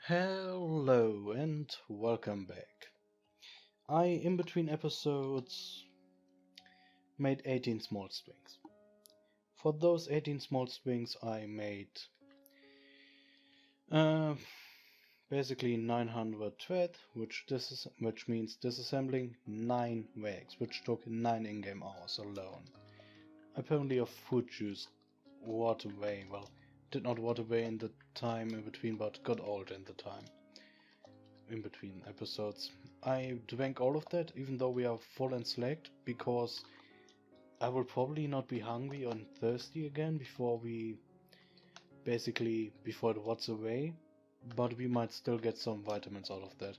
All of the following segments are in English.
Hello and welcome back. I, in between episodes, made 18 small strings. For those 18 small strings I made basically 900 thread, which means disassembling 9 wags, which took 9 in-game hours alone. Apparently of food juice wrought away, well, did not rot away in the time in between, but got old in the time in between episodes. I drank all of that, even though we are full and slacked, because I will probably not be hungry or thirsty again before it rots away, but we might still get some vitamins out of that.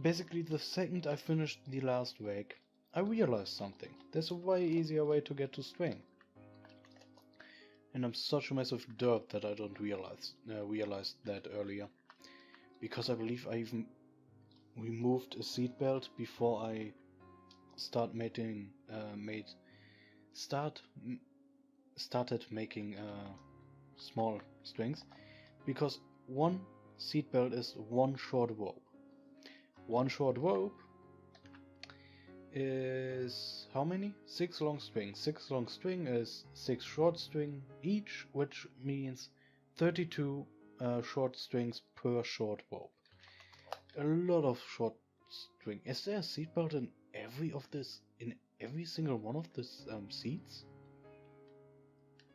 Basically, the second I finished the last wake, I realized something. There's a way easier way to get to string. And I'm such a mess of dirt that I don't realize that earlier. Because I believe I even removed a seatbelt before I started making small strings. Because one seatbelt is one short rope. One short rope is how many? 6 long strings. 6 long string is 6 short string each, which means 32 short strings per short rope. A lot of short string. Is there a seatbelt in every single one of these seats?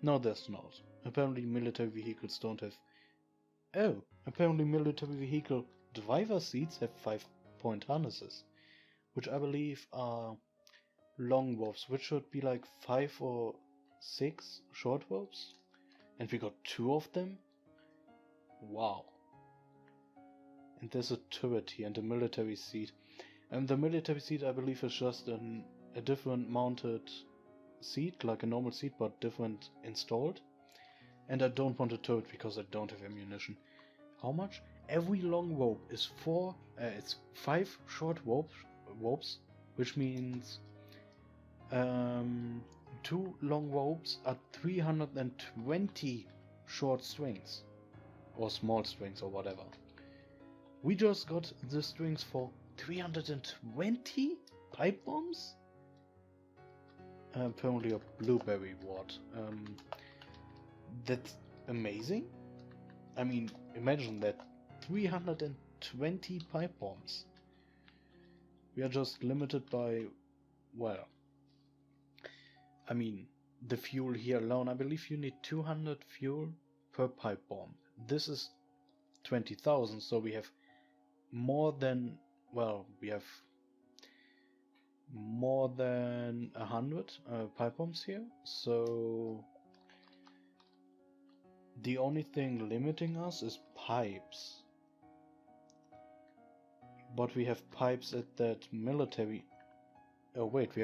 No, there's not. Apparently military vehicles don't have... Oh, apparently military vehicle driver seats have 5-point harnesses, which I believe are long ropes, which should be like 5 or 6 short ropes. And we got 2 of them? Wow. And there's a turret here and a military seat. And the military seat, I believe, is just a different mounted seat, like a normal seat, but different installed. And I don't want a turret because I don't have ammunition. How much? Every long rope is it's 5 short ropes, which means 2 long ropes are 320 short strings, or small strings, or whatever. We just got the strings for 320 pipe bombs? Apparently a blueberry wart. That's amazing. I mean, imagine that. 320 pipe bombs. We are just limited by, well, I mean, the fuel here alone. I believe you need 200 fuel per pipe bomb. This is 20,000, so we have more than, well, we have more than 100 pipe bombs here. So the only thing limiting us is pipes. But we have pipes at that military... Oh wait,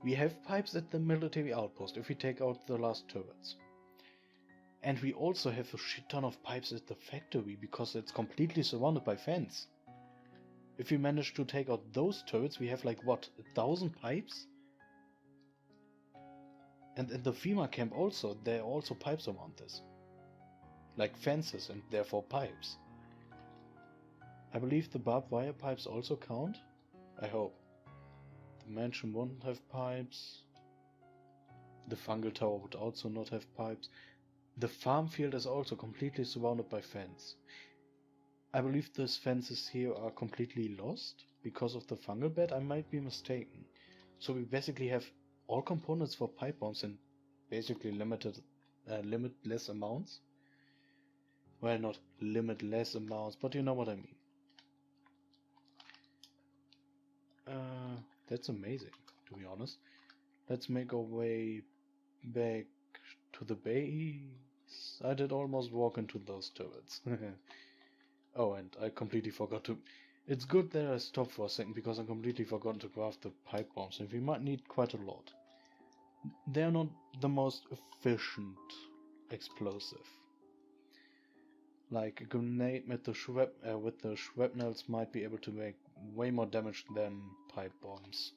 we have pipes at the military outpost if we take out the last turrets. And we also have a shit ton of pipes at the factory because it's completely surrounded by fence. If we manage to take out those turrets, we have like, what, 1,000 pipes? And in the FEMA camp also, there are also pipes around this. Like fences and therefore pipes. I believe the barbed wire pipes also count? I hope. The mansion won't have pipes. The fungal tower would also not have pipes. The farm field is also completely surrounded by fence. I believe these fences here are completely lost because of the fungal bed. I might be mistaken. So we basically have all components for pipe bombs in basically limitless amounts. Well, not limitless amounts, but you know what I mean. That's amazing, to be honest. Let's make our way back to the base. I did almost walk into those turrets. Oh, and I completely forgot to... It's good that I stopped for a second because I completely forgot to craft the pipe bombs, and we might need quite a lot. They're not the most efficient explosive. Like a grenade with the shrapnels might be able to make way more damage than pipe bombs.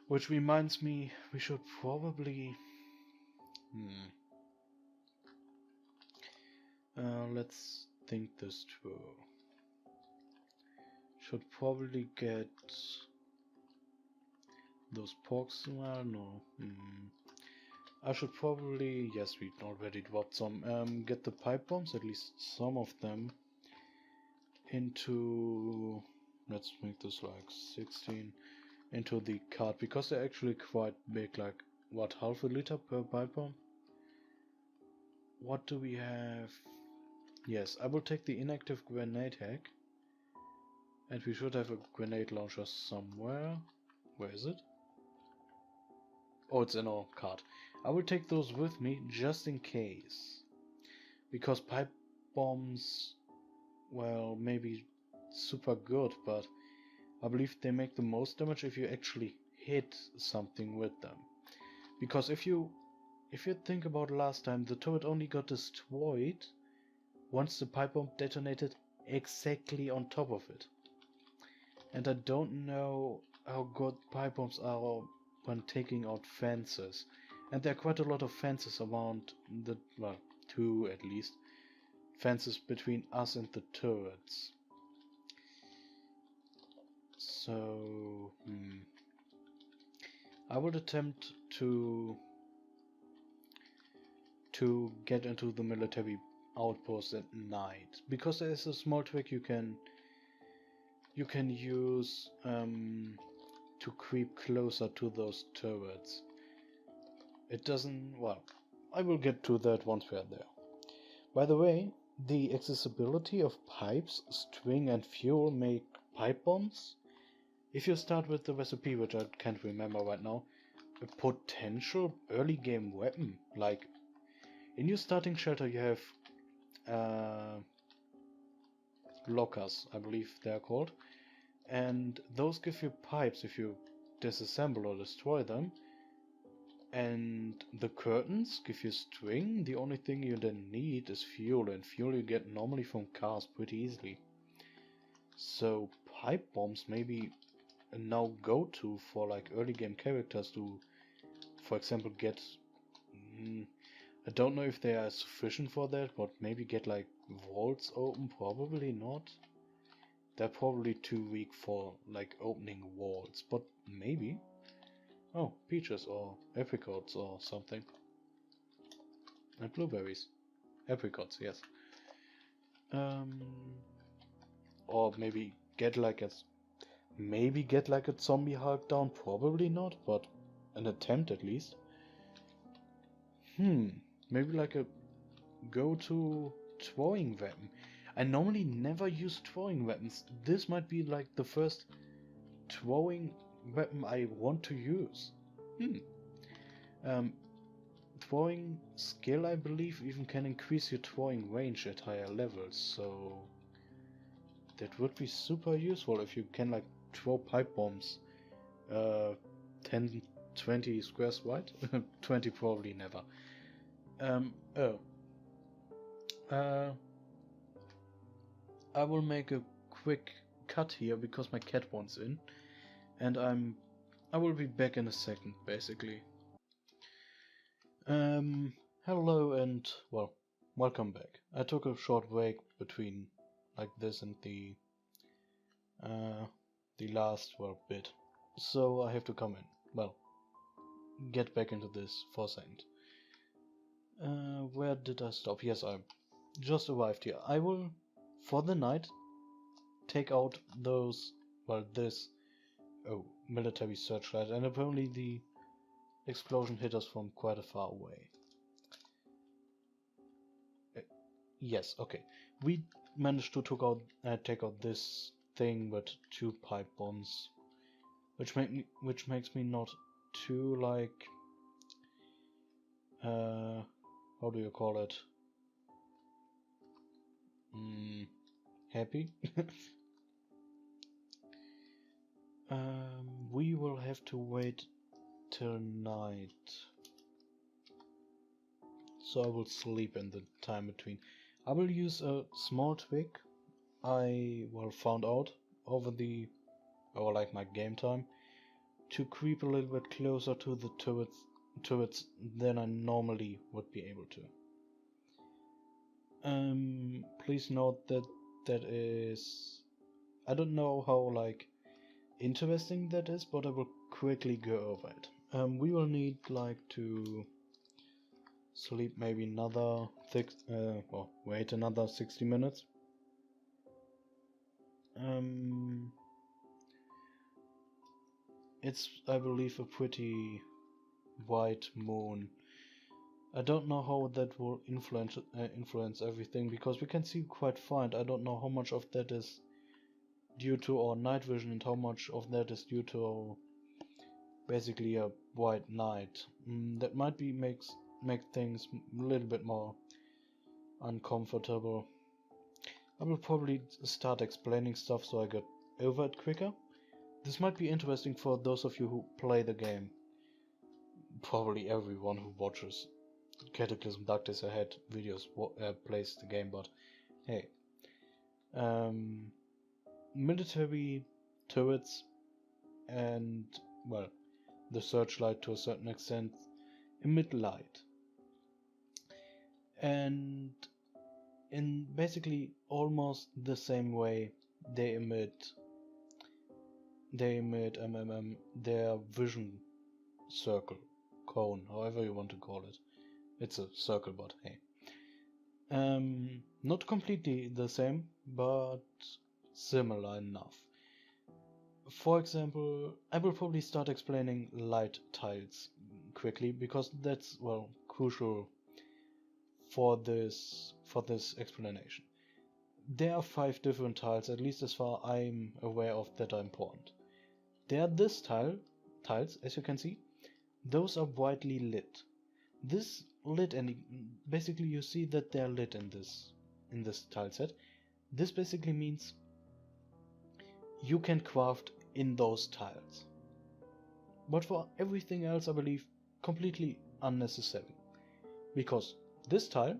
Which reminds me, we should probably... Let's think this through. Should probably get those porks. Well, no. I should probably, yes, we already dropped some. Get the pipe bombs, at least some of them, into. Let's make this like 16 into the cart because they're actually quite big. Like what, half a liter per pipe bomb? What do we have? Yes, I will take the inactive grenade hack. And we should have a grenade launcher somewhere. Where is it? Oh, it's in our cart. I will take those with me just in case. Because pipe bombs, well, maybe super good, but I believe they make the most damage if you actually hit something with them. Because if you think about last time, the turret only got destroyed once the pipe bomb detonated exactly on top of it. And I don't know how good pipe bombs are when taking out fences. And there are quite a lot of fences around the, well, 2 at least, fences between us and the turrets. So, I would attempt to get into the military outpost at night, because there is a small trick you can use to creep closer to those turrets. It doesn't, well, I will get to that once we are there. By the way, the accessibility of pipes, string and fuel make pipe bombs, if you start with the recipe, which I can't remember right now, a potential early game weapon. Like, in your starting shelter you have lockers, I believe they are called, and those give you pipes if you disassemble or destroy them, and the curtains give you string. The only thing you then need is fuel, and fuel you get normally from cars pretty easily. So pipe bombs may be a now go-to for like early game characters to, for example, get I don't know if they are sufficient for that, but maybe get like vaults open. Probably not. They're probably too weak for like opening walls, but maybe. Oh, peaches or apricots or something. And blueberries. Apricots, yes. Or maybe get like a zombie Hulk down. Probably not, but an attempt at least. Maybe like a go-to throwing weapon. I normally never use throwing weapons. This might be like the first throwing weapon I want to use. Throwing skill, I believe, even can increase your throwing range at higher levels, so that would be super useful if you can like throw pipe bombs 10, 20 squares wide. 20 probably never. I will make a quick cut here because my cat wants in, and I will be back in a second, basically. Hello and, well, welcome back. I took a short break between like this and the last, well, bit, so I have to come in, well, get back into this for a second. Where did I stop? Yes, I just arrived here. I will, for the night, take out those, well, this, military searchlight, and apparently the explosion hit us from quite a far away. Yes, okay. We managed to take out this thing with 2 pipe bombs, which makes me not too like how do you call it? Happy. We will have to wait till night, so I will sleep in the time between. I will use a small trick I found out over my game time to creep a little bit closer to the turrets than I normally would be able to. please note that that is, I don't know how like interesting that is, but I will quickly go over it. We will need like to sleep maybe another wait another 60 minutes. It's, I believe, a pretty white moon. I don't know how that will influence everything, because we can see quite fine. I don't know how much of that is due to our night vision and how much of that is due to basically a white night. That might be make things a little bit more uncomfortable. I will probably start explaining stuff so I get over it quicker. This might be interesting for those of you who play the game. Probably everyone who watches Cataclysm Dark Days Ahead videos plays the game, but hey. Military turrets and, well, the searchlight to a certain extent emit light. And in basically almost the same way they emit their vision circle, cone, however you want to call it. It's a circle, but hey. Not completely the same, but similar enough. For example, I will probably start explaining light tiles quickly, because that's, well, crucial for this explanation. There are 5 different tiles, at least as far I'm aware of, that are important. There are this tiles, as you can see. Those are brightly lit. This lit, and basically you see that they are lit in this tile set. This basically means you can craft in those tiles. But for everything else, I believe, completely unnecessary. Because this tile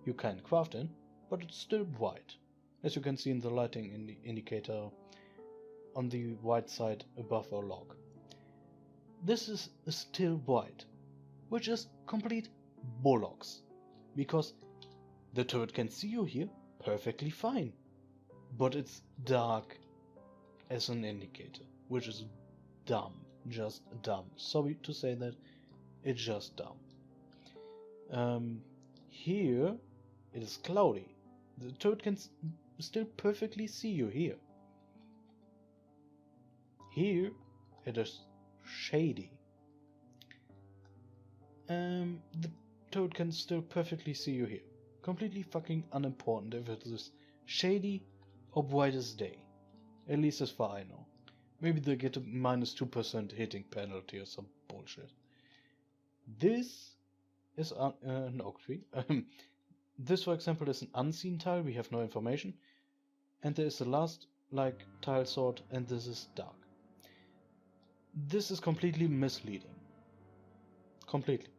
you can craft in, but it's still white. As you can see in the lighting indicator on the white side above our log. This is still white, which is complete bollocks. Because the turret can see you here perfectly fine. But it's dark as an indicator, which is dumb, just dumb. Sorry to say that, it's just dumb. Here it is cloudy. The turret can still perfectly see you here. Here it is shady. The turret can still perfectly see you here. Completely fucking unimportant if it is shady or bright as day. At least as far I know. Maybe they get a -2% hitting penalty or some bullshit. This is an oak tree. This, for example, is an unseen tile. We have no information. And there is the last tile sort, and this is dark. This is completely misleading. Completely.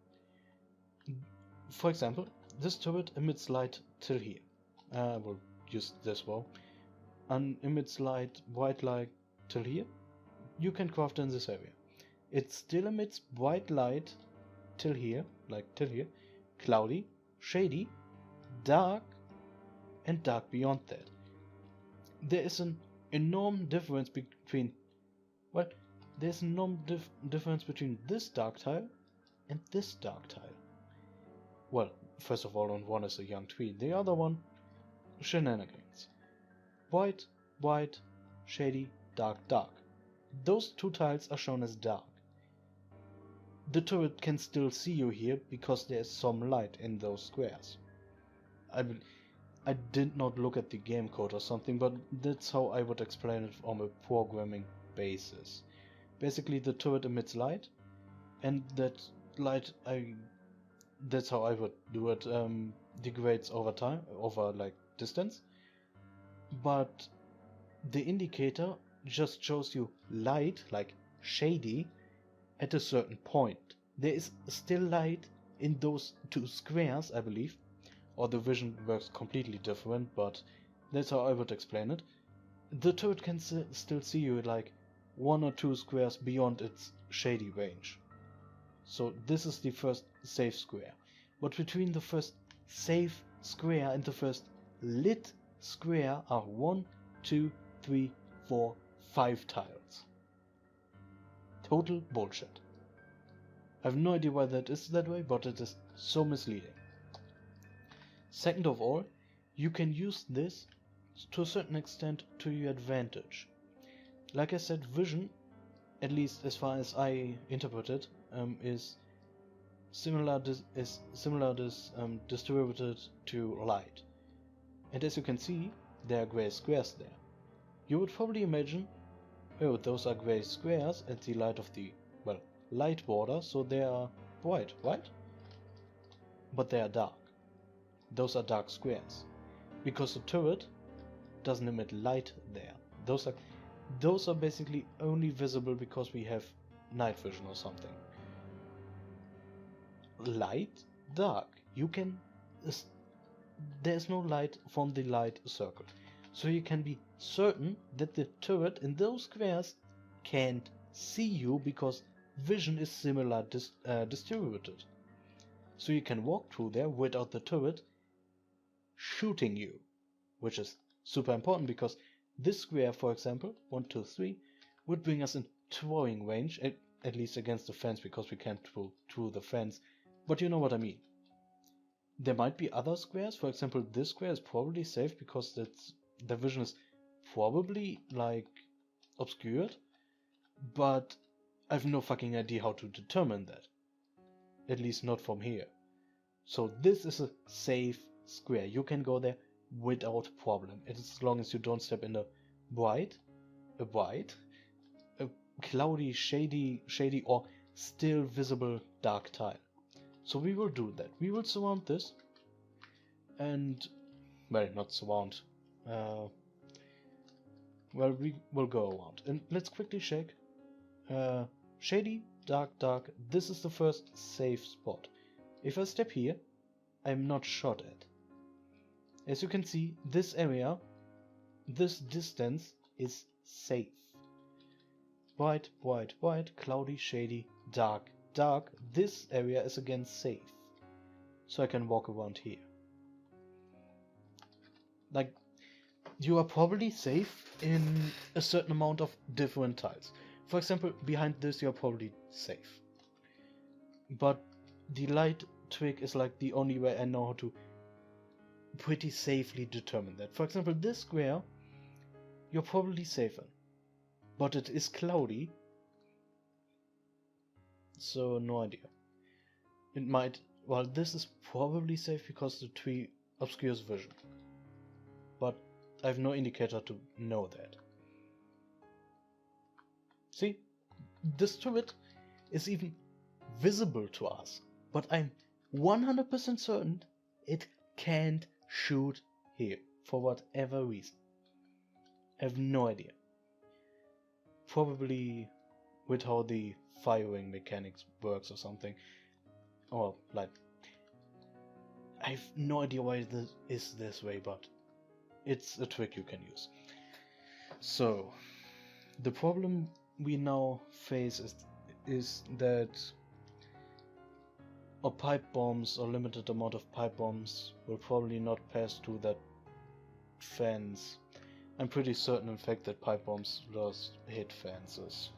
For example, this turret emits light till here. We'll use this wall. And emits light, white light till here. You can craft in this area. It still emits white light till here, cloudy, shady, dark, and dark beyond that. There is an enormous difference between, there's an enormous difference between this dark tile and this dark tile. Well, first of all, on one is a young tree, the other one, shenanigans. White, white, shady, dark, dark. Those 2 tiles are shown as dark. The turret can still see you here because there is some light in those squares. I did not look at the game code or something, but that's how I would explain it on a programming basis. Basically, the turret emits light, and that light, that's how I would do it, degrades over time, over distance. But the indicator just shows you light, shady, at a certain point. There is still light in those 2 squares, I believe, or the vision works completely different, but that's how I would explain it. The turret can still see you 1 or 2 squares beyond its shady range. So this is the first safe square. But between the first safe square and the first lit square are 1, 2, 3, 4, 5 tiles. Total bullshit. I have no idea why that is that way, but it is so misleading. Second of all, you can use this to a certain extent to your advantage. Like I said, vision, at least as far as I interpret it, is distributed to light. And as you can see, there are gray squares there. You would probably imagine, oh, those are gray squares at the light of the, well, light border, so they are bright, right? But they are dark. Those are dark squares. Because the turret doesn't emit light there. Those are basically only visible because we have night vision or something. Light, dark. There's no light from the light circle. So you can be certain that the turret in those squares can't see you because vision is similar distributed. So you can walk through there without the turret shooting you, which is super important because this square, for example, 1, 2, 3, would bring us in throwing range, at least against the fence, because we can't throw through the fence, but you know what I mean. There might be other squares, for example, this square is probably safe because the vision is probably, like, obscured, but I have no fucking idea how to determine that. At least not from here. So this is a safe square. You can go there without problem, as long as you don't step in a cloudy, shady or still visible dark tile. So we will do that. We will surround this and, well, not surround. Well, we will go around and let's quickly check. Shady, dark, dark. This is the first safe spot. If I step here, I'm not shot at. As you can see, this area, this distance is safe. Bright, bright, bright, cloudy, shady, dark, dark. This area is again safe. So I can walk around here. Like, you are probably safe in a certain amount of different tiles. For example, behind this you're probably safe. But the light trick is like the only way I know how to pretty safely determine that. For example, this square, you're probably safe in. But it is cloudy. So no idea. It might, well, this is probably safe because the tree obscures vision. But I have no indicator to know that. See, this turret is even visible to us, but I'm 100% certain it can't shoot here for whatever reason. I have no idea. Probably with how the firing mechanics works or something. Or like, I have no idea why this is this way, but it's a trick you can use. So the problem we now face is that our pipe bombs or limited amount of pipe bombs will probably not pass through that fence. I'm pretty certain in fact that pipe bombs just hit fences.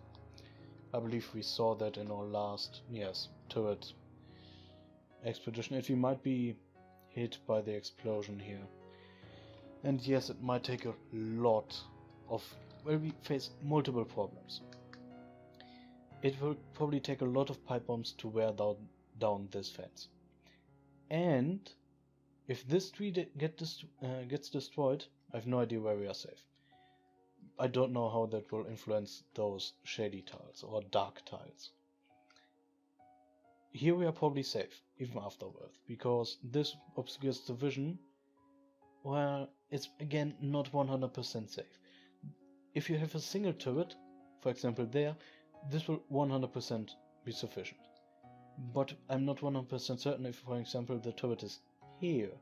I believe we saw that in our last, turret expedition. If we might be hit by the explosion here. And yes, it might take a lot of, well, we face multiple problems. It will probably take a lot of pipe bombs to wear down this fence. And if this tree gets destroyed, I have no idea where we are safe. I don't know how that will influence those shady tiles or dark tiles. Here we are probably safe, even afterwards, because this obscures the vision. Well, it's again not 100% safe. If you have a single turret, for example there, this will 100% be sufficient. But I'm not 100% certain if, for example, the turret is here,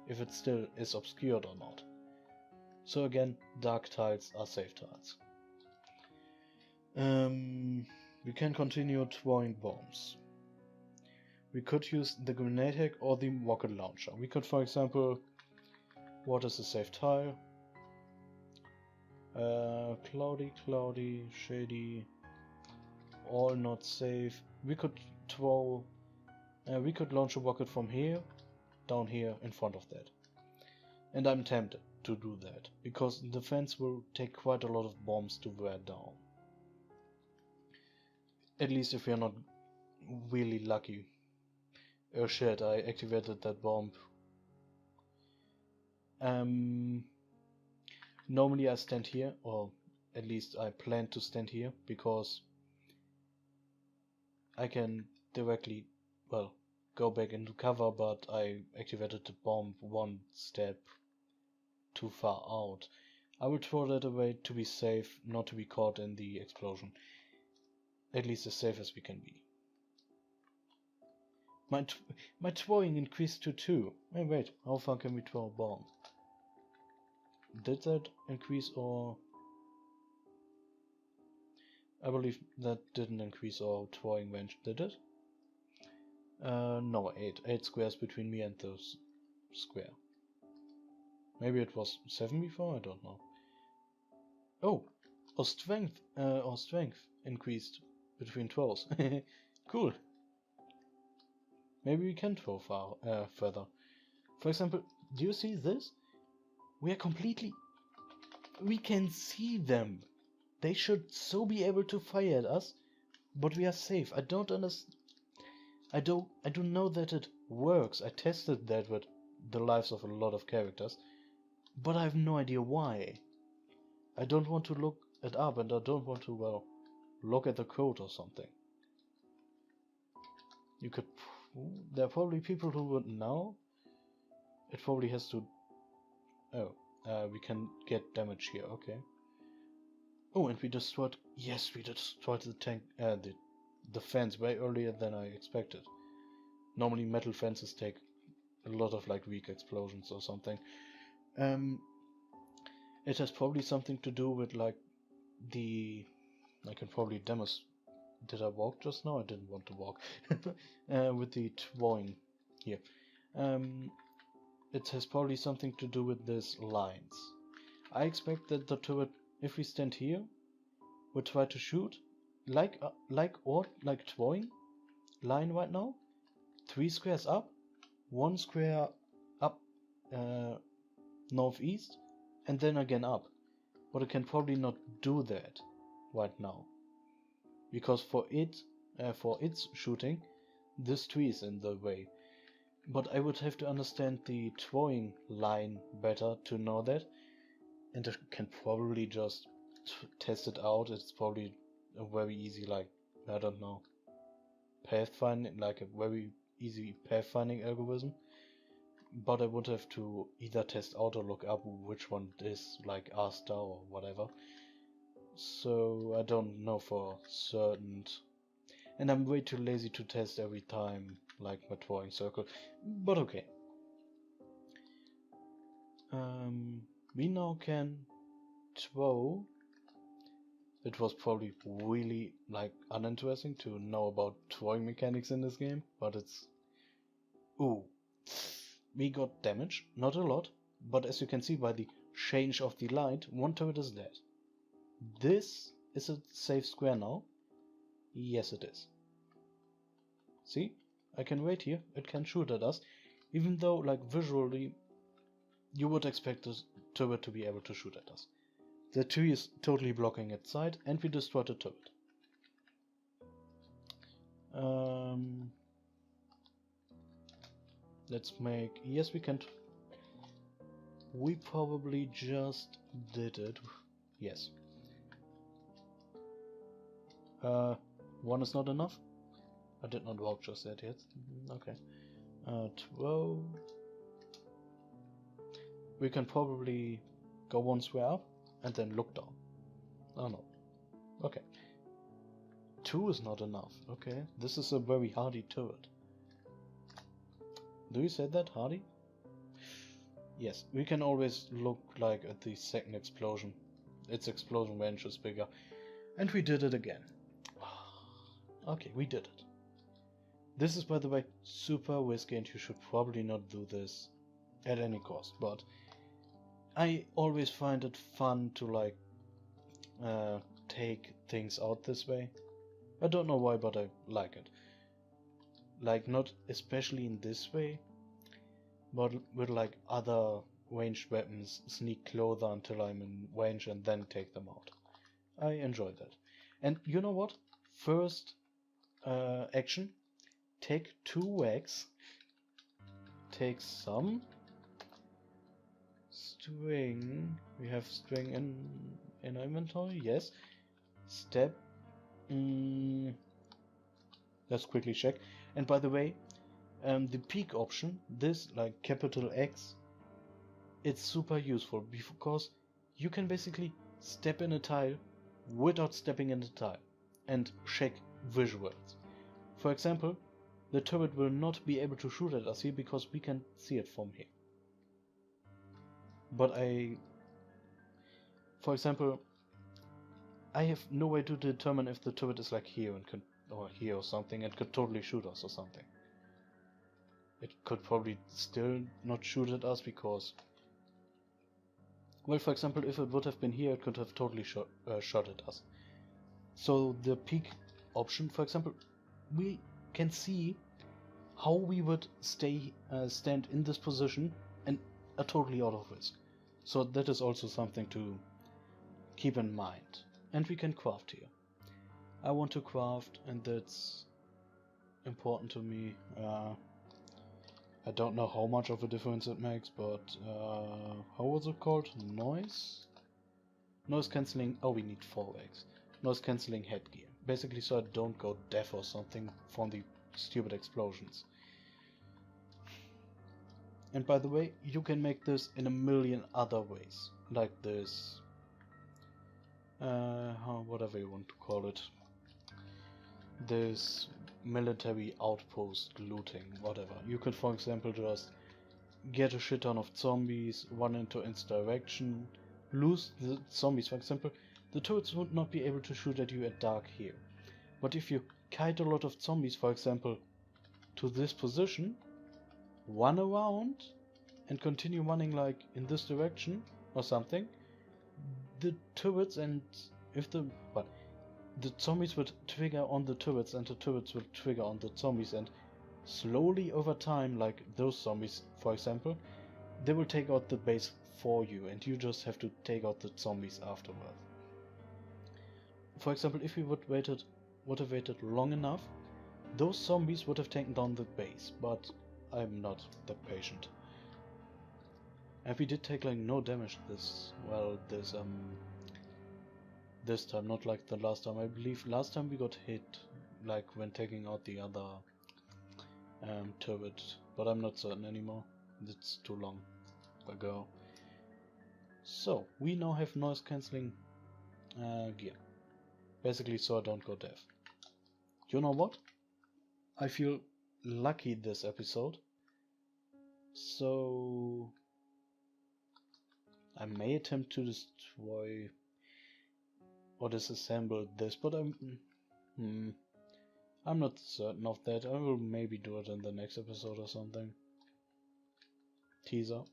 if it still is obscured or not. So again, dark tiles are safe tiles. We can continue throwing bombs. We could use the grenade hack or the rocket launcher. We could, for example, What is a safe tile? Cloudy, shady, all not safe. We could throw, we could launch a rocket from here, down here, in front of that. And I'm tempted to do that, because the fence will take quite a lot of bombs to wear down. At least if we are not really lucky. Oh shit, I activated that bomb. Normally I stand here, or at least I plan to stand here, because I can directly, well, go back into cover, but I activated the bomb one step too far out. I will throw that away to be safe, not to be caught in the explosion. At least as safe as we can be. My throwing increased to 2. Hey, wait, how far can we throw a bomb? Did that increase, or... I believe that didn't increase our throwing range, did it? No, 8. 8 squares between me and the square. Maybe it was 7 before, I don't know. Oh, our strength increased between throws. Cool. Maybe we can throw far further. For example, do you see this? We are completely... We can see them. They should so be able to fire at us, but we are safe. I don't understand. I do know that it works. I tested that with the lives of a lot of characters, but I have no idea why. I don't want to look it up, and I don't want to, well, look at the code or something. You could... There are probably people who would know. It probably has to... Oh, we can get damage here, okay. Oh, and we destroyed... Yes, we destroyed the tank... the fence way earlier than I expected. Normally metal fences take a lot of, like, weak explosions or something. It has probably something to do with, like, the... I can probably demonstrate... Did I walk just now? I didn't want to walk. With the throwing here. It has probably something to do with these lines. I expect that the turret, if we stand here, would try to shoot like throwing line right now. 3 squares up, 1 square up northeast, and then again up. But it can probably not do that right now, because for its shooting, this tree is in the way. But I would have to understand the throwing line better to know that, and I can probably just test it out. It's probably a very easy, like, I don't know, pathfinding, like a very easy pathfinding algorithm. But I would have to either test out or look up which one is, like Ascii or whatever. So I don't know for certain, and I'm way too lazy to test every time, like my throwing circle. But okay. We now can throw. It was probably really, like, uninteresting to know about throwing mechanics in this game, but it's... Ooh. We got damage, not a lot, but as you can see by the change of the light, one turret is dead. This is a safe square now. Yes, it is. See? I can wait here, it can shoot at us, even though, like, visually, you would expect this turret to be able to shoot at us. The tree is totally blocking its side, and we destroyed the turret. Let's make... Yes, we can... We probably just did it. Yes. 1 is not enough? I did not walk just that yet. Okay. 12. We can probably go 1 square up and then look down. Oh no. Okay. 2 is not enough. Okay. This is a very hardy turret. Do you say that, hardy? Yes. We can always look, like, at the second explosion. Its explosion range is bigger. And we did it again. Okay, we did it. This is, by the way, super risky, and you should probably not do this at any cost, but I always find it fun to like take things out this way. I don't know why, but I like it. Like, not especially in this way, but with like other ranged weapons, sneak closer until I'm in range and then take them out. I enjoy that. And you know what? First action, take 2 wax, take some string. We have string in inventory, yes. Step. Let's quickly check. And by the way, the peak option, this like capital X, it's super useful because you can basically step in a tile without stepping in the tile and check visuals. For example, the turret will not be able to shoot at us here because we can see it from here. But for example, I have no way to determine if the turret is like here and or here or something and could totally shoot us or something. It could probably still not shoot at us because, well, for example, if it would have been here, it could have totally shot at us. So the peak option, for example, we can see how we would stand in this position and are totally out of risk. So that is also something to keep in mind. And we can craft here. I want to craft, and that's important to me. I don't know how much of a difference it makes, but how was it called? Noise? Noise cancelling. Oh, we need 4 eggs. Noise cancelling headgear. Basically, so I don't go deaf or something from the stupid explosions. And by the way, you can make this in a million other ways, like this. Whatever you want to call it. This military outpost looting, whatever. You could, for example, just get a shit ton of zombies, run into its direction, lose the zombies. For example, the turrets would not be able to shoot at you at dark here. But if you kite a lot of zombies, for example, to this position, run around and continue running like in this direction or something, the turrets and the zombies would trigger on the turrets and the turrets would trigger on the zombies, and slowly over time, like those zombies for example, they will take out the base for you and you just have to take out the zombies afterwards. For example, if we would have waited long enough, those zombies would have taken down the base, but I'm not that patient. And we did take like no damage this time, not like the last time. I believe last time we got hit like when taking out the other turret, but I'm not certain anymore. It's too long ago. So we now have noise cancelling gear, basically so I don't go deaf. You know what? I feel lucky this episode, so I may attempt to destroy or disassemble this, but I'm not certain of that. I will maybe do it in the next episode or something. Teaser.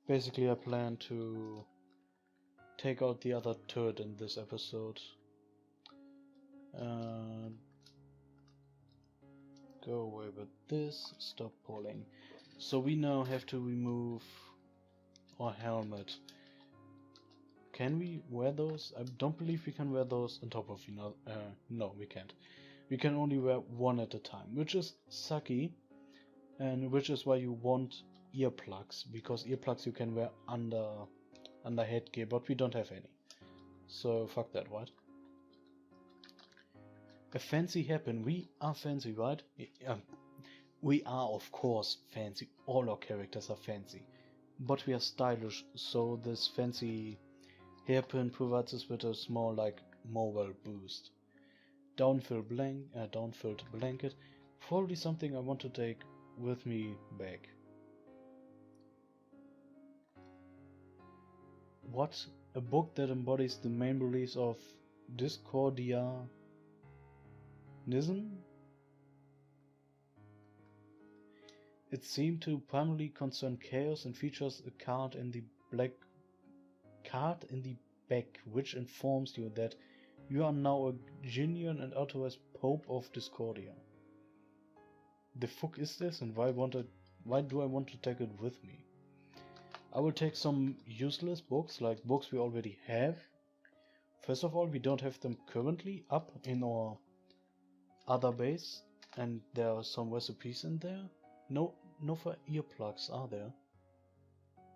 Basically I plan to take out the other turret in this episode. Go away with this, stop pulling. So we now have to remove our helmet. Can we wear those? I don't believe we can wear those on top of no, we can't. We can only wear one at a time, which is sucky, and which is why you want earplugs, because earplugs you can wear under headgear, but we don't have any. So fuck that, right? A fancy hairpin. We are fancy, right? We are of course fancy. All our characters are fancy. But we are stylish, so this fancy hairpin provides us with a small like morale boost. Downfilled blanket. Probably something I want to take with me back. What? A book that embodies the main beliefs of Discordianism? It seemed to primarily concern chaos and features a card in the back which informs you that you are now a genuine and authorized Pope of Discordia. The fuck is this, and why do I want to take it with me? I will take some useless books, like books we already have. First of all, we don't have them currently up in our other base, and there are some recipes in there. No for earplugs, are there?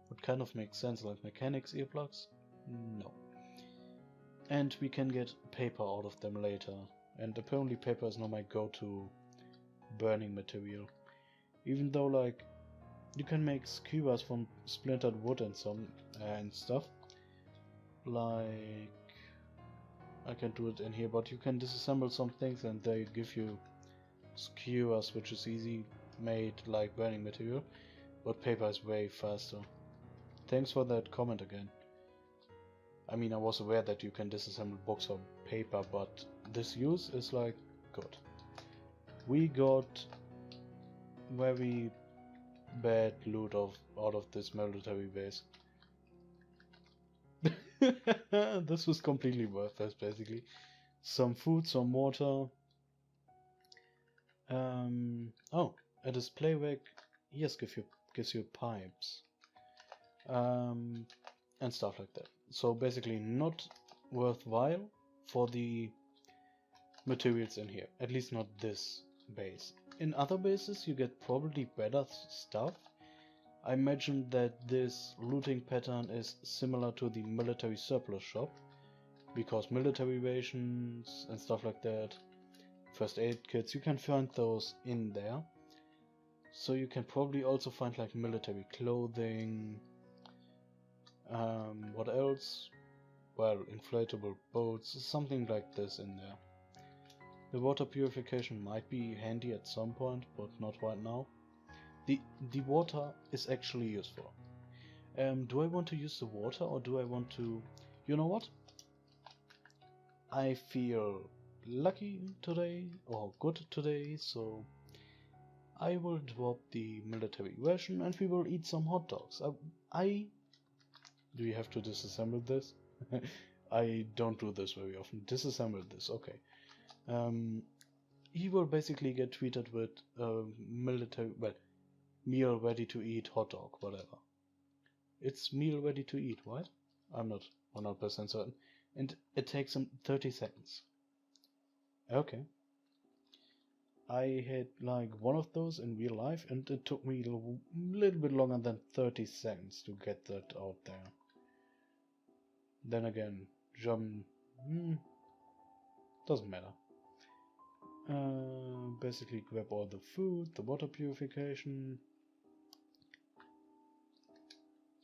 Would kind of make sense, like mechanics earplugs? No. And we can get paper out of them later, and apparently paper is not my go-to burning material. Even though, like, you can make skewers from splintered wood and stuff. Like, I can do it in here, but you can disassemble some things and they give you skewers, which is easy made like burning material, but paper is way faster. Thanks for that comment again. I mean, I was aware that you can disassemble books or paper, but this use is like good. We got very bad loot out of this military base. This was completely worthless, basically. Some food, some water. Oh, a display rack. Yes, gives you pipes. And stuff like that. So basically not worthwhile for the materials in here. At least not this base. In other bases you get probably better stuff. I imagine that this looting pattern is similar to the military surplus shop, because military rations and stuff like that, first aid kits, you can find those in there. So you can probably also find like military clothing. What else? Well, inflatable boats, something like this in there. The water purification might be handy at some point, but not right now. The water is actually useful. Do I want to use the water, or do I want to... You know what? I feel lucky today, or good today, so I will drop the military ration and we will eat some hot dogs. Do you have to disassemble this? I don't do this very often. Disassemble this, okay. He will basically get treated with military... well, meal ready to eat hot dog, whatever. It's meal ready to eat, right? I'm not 100% certain. And it takes him 30 seconds. Okay. I had like one of those in real life and it took me a little bit longer than 30 seconds to get that out there. Then again, doesn't matter. Basically grab all the food, the water purification.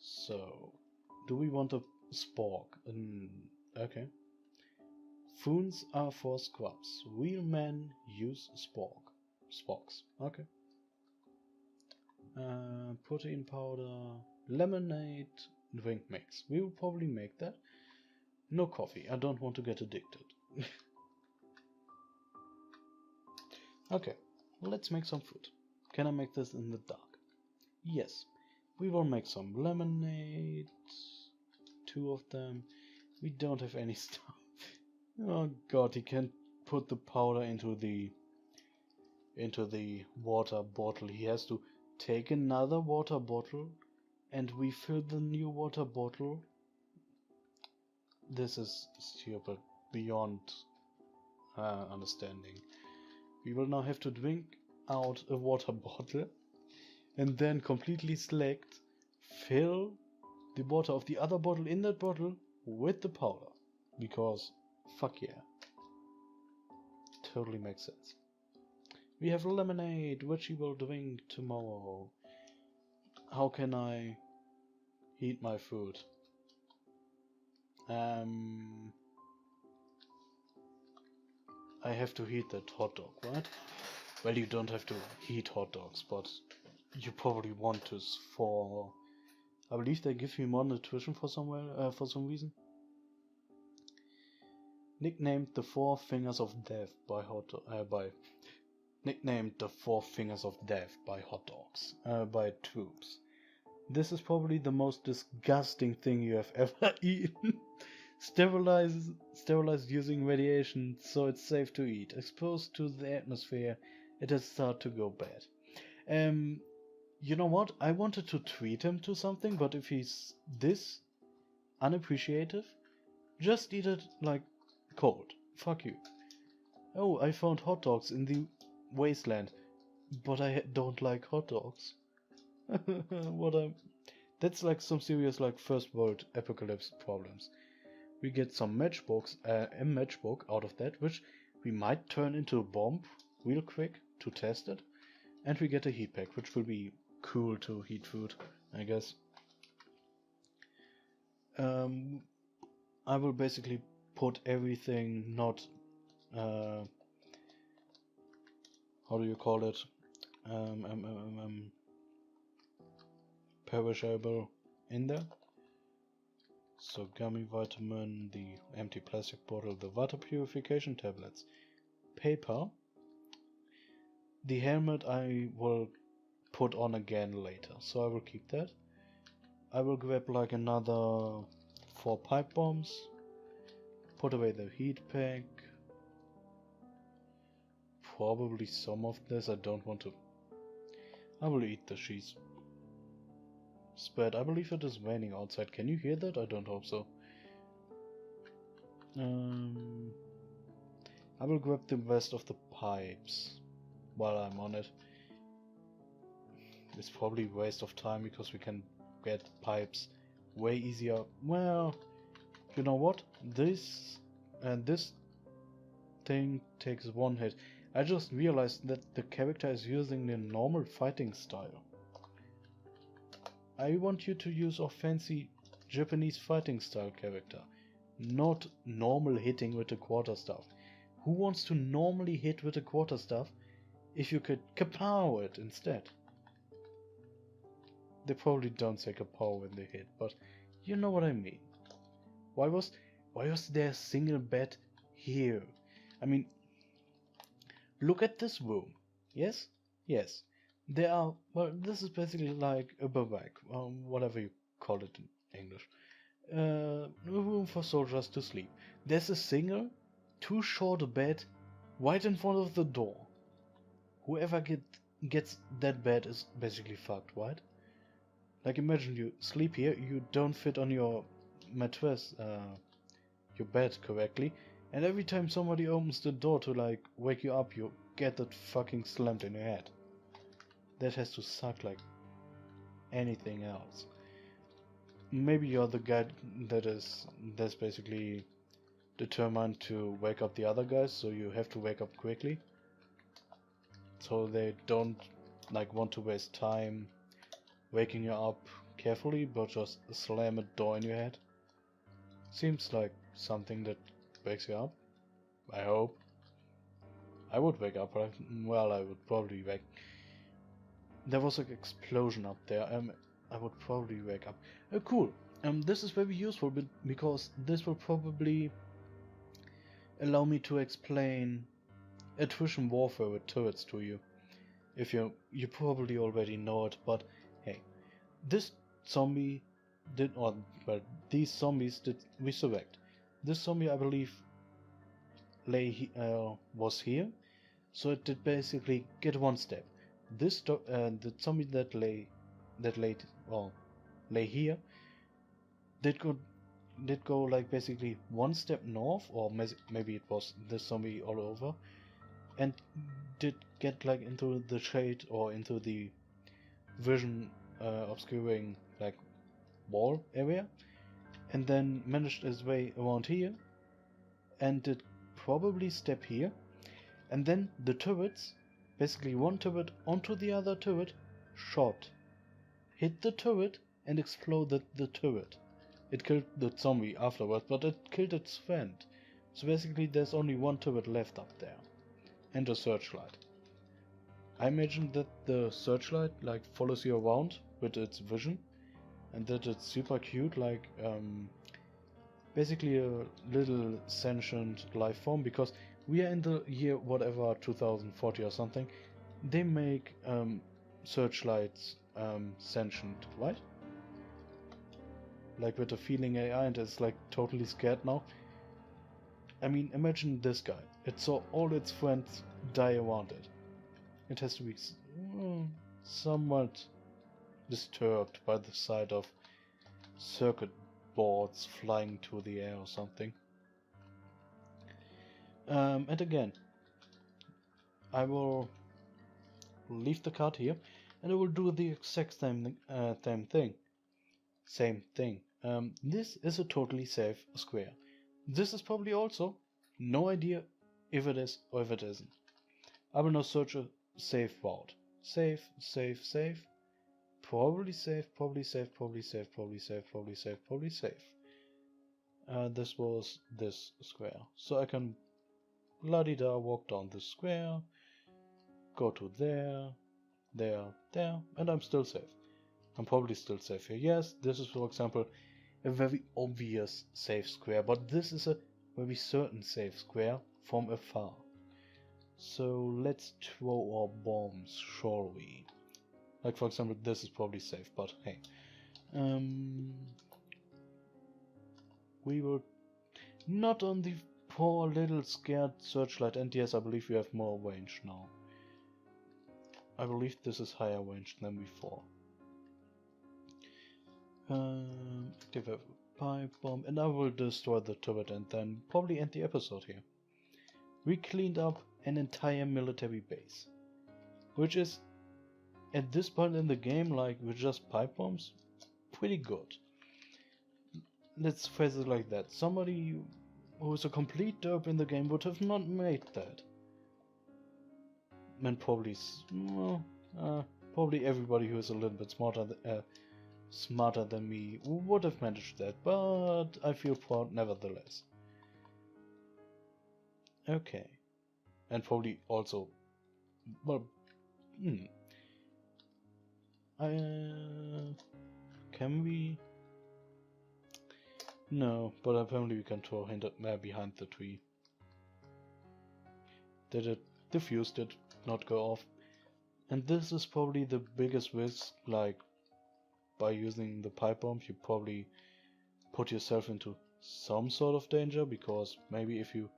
So, do we want a spork? Okay. Foons are for scrubs. Real men use sporks. Okay. Protein powder, lemonade, drink mix. We will probably make that. No coffee. I don't want to get addicted. Okay, let's make some food. Can I make this in the dark? Yes. We will make some lemonade. 2 of them. We don't have any stuff. Oh god, he can't put the powder into the water bottle. He has to take another water bottle and refill the new water bottle. This is stupid beyond understanding. We will now have to drink out a water bottle and then completely select, fill the water of the other bottle in that bottle with the powder. Because fuck yeah. Totally makes sense. We have lemonade, which we will drink tomorrow. How can I heat my food? I have to heat that hot dog, right? Well, you don't have to heat hot dogs, but you probably want to for... I believe they give you more nutrition for some reason. Nicknamed the 4 Fingers of Death by nicknamed the Four Fingers of Death by hot dogs, by tubes. This is probably the most disgusting thing you have ever eaten. Sterilized using radiation, so it's safe to eat. Exposed to the atmosphere, it has started to go bad. You know what? I wanted to treat him to something, but if he's this unappreciative, just eat it like cold. Fuck you. Oh, I found hot dogs in the wasteland, but I don't like hot dogs. That's like some serious like first world apocalypse problems. We get some a matchbook out of that, which we might turn into a bomb real quick to test it, and we get a heat pack, which will be cool to heat food, I guess. I will basically put everything not how do you call it, perishable in there. So gummy vitamin, the empty plastic bottle, the water purification tablets, paper. The helmet I will put on again later, so I will keep that. I will grab like another 4 pipe bombs, put away the heat pack, probably some of this. I don't want to. I will eat the cheese spread. I believe it is raining outside. Can you hear that? I don't hope so. I will grab the rest of the pipes while I'm on it. It's probably a waste of time because we can get pipes way easier. Well, you know what? This thing takes 1 hit. I just realized that the character is using the normal fighting style. I want you to use a fancy Japanese fighting style character, not normal hitting with a quarterstaff. Who wants to normally hit with a quarterstaff if you could kapow it instead? They probably don't say kapow when they hit, but you know what I mean. Why was there a single bed here? I mean, look at this room. Yes? Yes. There are, well, this is basically like a bivouac, whatever you call it in English. A room for soldiers to sleep. There's a single, too short a bed right in front of the door. Whoever gets that bed is basically fucked, right? Like imagine you sleep here, you don't fit on your mattress, your bed correctly, and every time somebody opens the door to like wake you up, you get that fucking slammed in your head. That has to suck like anything else. Maybe you're the guy that's basically determined to wake up the other guys, so you have to wake up quickly. So they don't like want to waste time waking you up carefully, but just slam a door in your head. Seems like something that wakes you up. I hope. I would wake up, right? Well, I would probably wake. There was an explosion up there. I would probably wake up. Cool. This is very useful because this will probably allow me to explain attrition warfare with turrets to you. If you probably already know it, but hey, this zombie did, or well, these zombies did resurrect. This zombie, I believe, was here, so it did basically get 1 step. This the zombie that lay here did go like basically 1 step north, or maybe it was this zombie all over, and did get like into the shade or into the vision obscuring like wall area, and then managed his way around here, and did probably step here, and then the turrets, basically 1 turret onto the other turret, shot, hit the turret and exploded the turret. It killed the zombie afterwards, but it killed its friend. So basically there's only 1 turret left up there, and a searchlight. I imagine that the searchlight like follows you around with its vision, and that it's super cute, like basically a little sentient life form, because We are in the year whatever 2040 or something. They make searchlights sentient, right? Like with a feeling AI, and it's like totally scared now. I mean, imagine this guy. It saw all its friends die around it. It has to be somewhat disturbed by the sight of circuit boards flying to the air or something. And again, I will leave the card here, and I will do the exact same thing. Same thing. This is a totally safe square. This is probably also no idea if it is or if it isn't. I will now search a safe route. Safe, safe, safe. Probably safe, probably safe, probably safe, probably safe, probably safe, probably safe. This was this square. So I can la-di-da walk down this square, go to there, there, there, and I'm still safe. I'm probably still safe here. Yes, this is, for example, a very obvious safe square, but this is a very certain safe square from afar. So let's throw our bombs, shall we? Like, for example, this is probably safe, but hey. We will not on the poor little scared searchlight, and yes, I believe we have more range now. I believe this is higher range than before. Activate a pipe bomb, and I will destroy the turret and then probably end the episode here. We cleaned up an entire military base, which is, at this point in the game, like with just pipe bombs, pretty good. Let's phrase it like that. Somebody who is a complete derp in the game would have not made that. And probably, probably everybody who is a little bit smarter than me would have managed that, but I feel proud nevertheless. Okay. And probably also, well, can we? No, but apparently we can throw him behind the tree. Did it? The fuse did not go off. And this is probably the biggest risk, like, by using the pipe bomb, you probably put yourself into some sort of danger, because maybe if you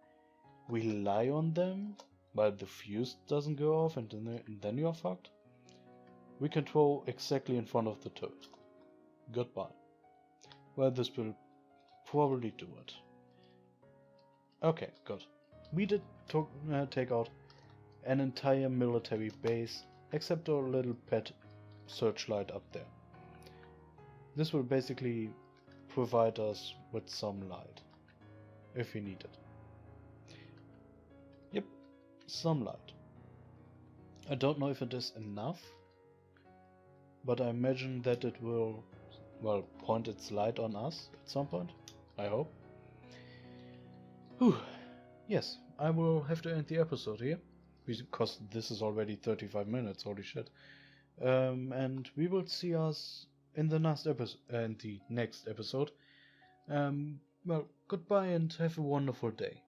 rely on them, but the fuse doesn't go off and then you're fucked. We can throw exactly in front of the turret. Goodbye. Well, this will probably do it. Okay, good. We did take out an entire military base, except our little pet searchlight up there. This will basically provide us with some light, if we need it. Yep, some light. I don't know if it is enough, but I imagine that it will, well, point its light on us at some point. I hope. Whew. Yes, I will have to end the episode here, because this is already 35 minutes, holy shit. And we will see us in the next episode. Well, goodbye and have a wonderful day.